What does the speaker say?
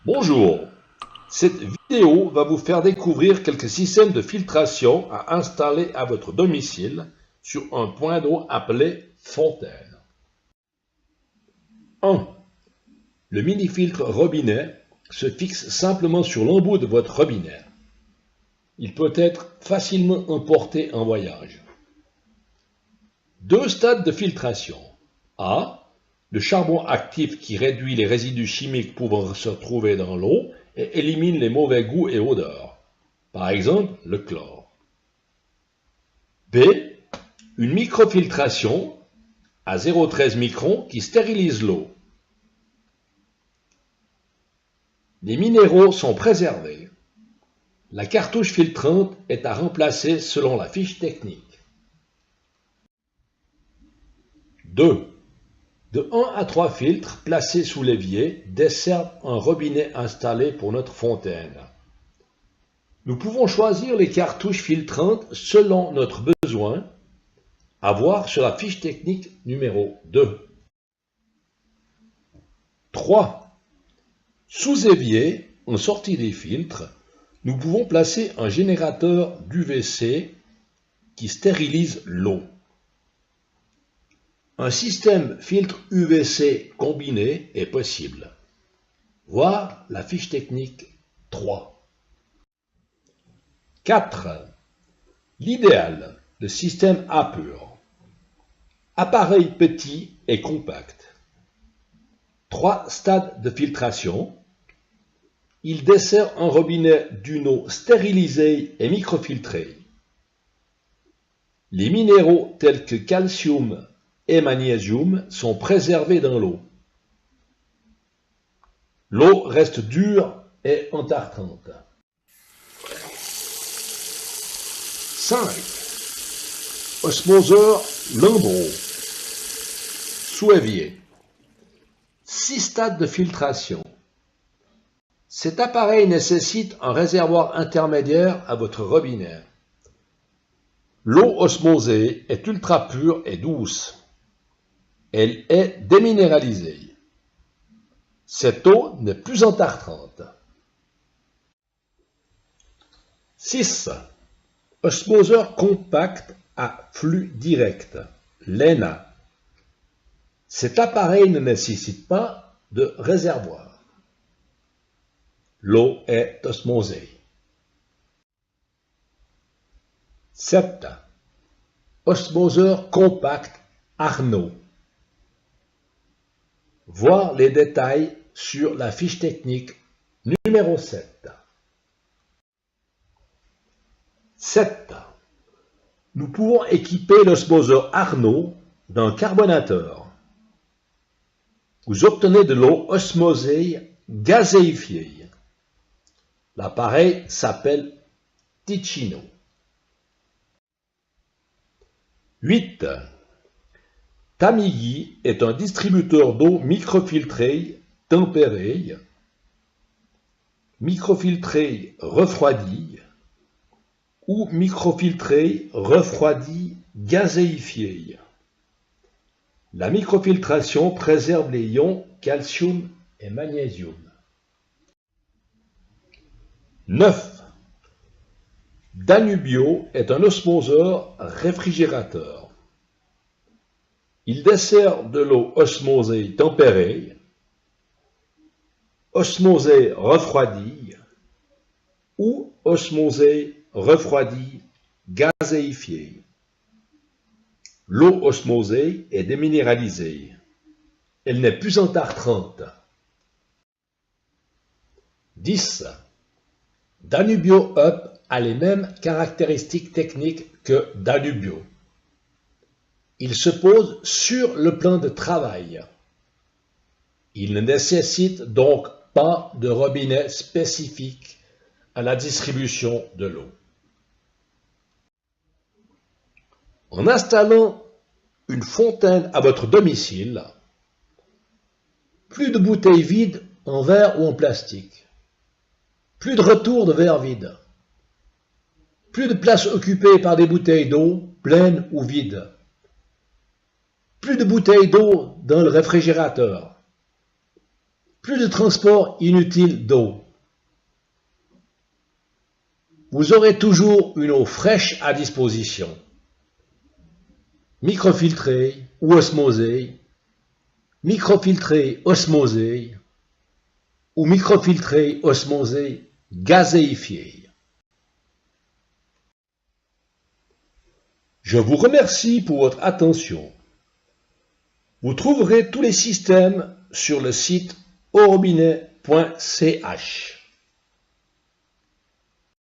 Bonjour, cette vidéo va vous faire découvrir quelques systèmes de filtration à installer à votre domicile sur un point d'eau appelé fontaine. 1. Le mini-filtre robinet se fixe simplement sur l'embout de votre robinet. Il peut être facilement emporté en voyage. 2 stades de filtration. A. Le charbon actif qui réduit les résidus chimiques pouvant se retrouver dans l'eau et élimine les mauvais goûts et odeurs. Par exemple, le chlore. B. Une microfiltration à 0,13 microns qui stérilise l'eau. Les minéraux sont préservés. La cartouche filtrante est à remplacer selon la fiche technique. 2. De 1 à 3 filtres placés sous l'évier desservent un robinet installé pour notre fontaine. Nous pouvons choisir les cartouches filtrantes selon notre besoin, à voir sur la fiche technique numéro 2. 3. Sous évier, en sortie des filtres, nous pouvons placer un générateur d'UVC qui stérilise l'eau. Un système filtre UVC combiné est possible. Voir la fiche technique 3. 4. L'idéal, le système A pur. Appareil petit et compact. 3 stades de filtration. Il dessert un robinet d'une eau stérilisée et microfiltrée. Les minéraux tels que calcium et magnésium sont préservés dans l'eau. L'eau reste dure et entartrante. 5. Osmoseur Lambro. Sous évier. 6 stades de filtration. Cet appareil nécessite un réservoir intermédiaire à votre robinet. L'eau osmosée est ultra pure et douce. Elle est déminéralisée. Cette eau n'est plus entartrante. 6. Osmoseur compact à flux direct, LENA. Cet appareil ne nécessite pas de réservoir. L'eau est osmosée. 7. Osmoseur compact Arnaud. Voir les détails sur la fiche technique numéro 7. 7. Nous pouvons équiper l'osmoseur Arnaud d'un carbonateur. Vous obtenez de l'eau osmosée gazéifiée. L'appareil s'appelle Ticino. 8. Tamigi est un distributeur d'eau microfiltrée tempérée, microfiltrée refroidie ou microfiltrée refroidie gazéifiée. La microfiltration préserve les ions calcium et magnésium. 9. Danubio est un osmoseur réfrigérateur. Il dessert de l'eau osmosée tempérée, osmosée refroidie ou osmosée refroidie gazéifiée. L'eau osmosée est déminéralisée. Elle n'est plus entartrante. 10. Danubio Up a les mêmes caractéristiques techniques que Danubio. Il se pose sur le plan de travail. Il ne nécessite donc pas de robinet spécifique à la distribution de l'eau. En installant une fontaine à votre domicile, plus de bouteilles vides en verre ou en plastique, plus de retour de verre vide, plus de place occupée par des bouteilles d'eau pleines ou vides, plus de bouteilles d'eau dans le réfrigérateur. Plus de transport inutile d'eau. Vous aurez toujours une eau fraîche à disposition. Microfiltrée ou osmosée, microfiltrée osmosée ou microfiltrée osmosée gazéifiée. Je vous remercie pour votre attention. Vous trouverez tous les systèmes sur le site aurobinet.ch.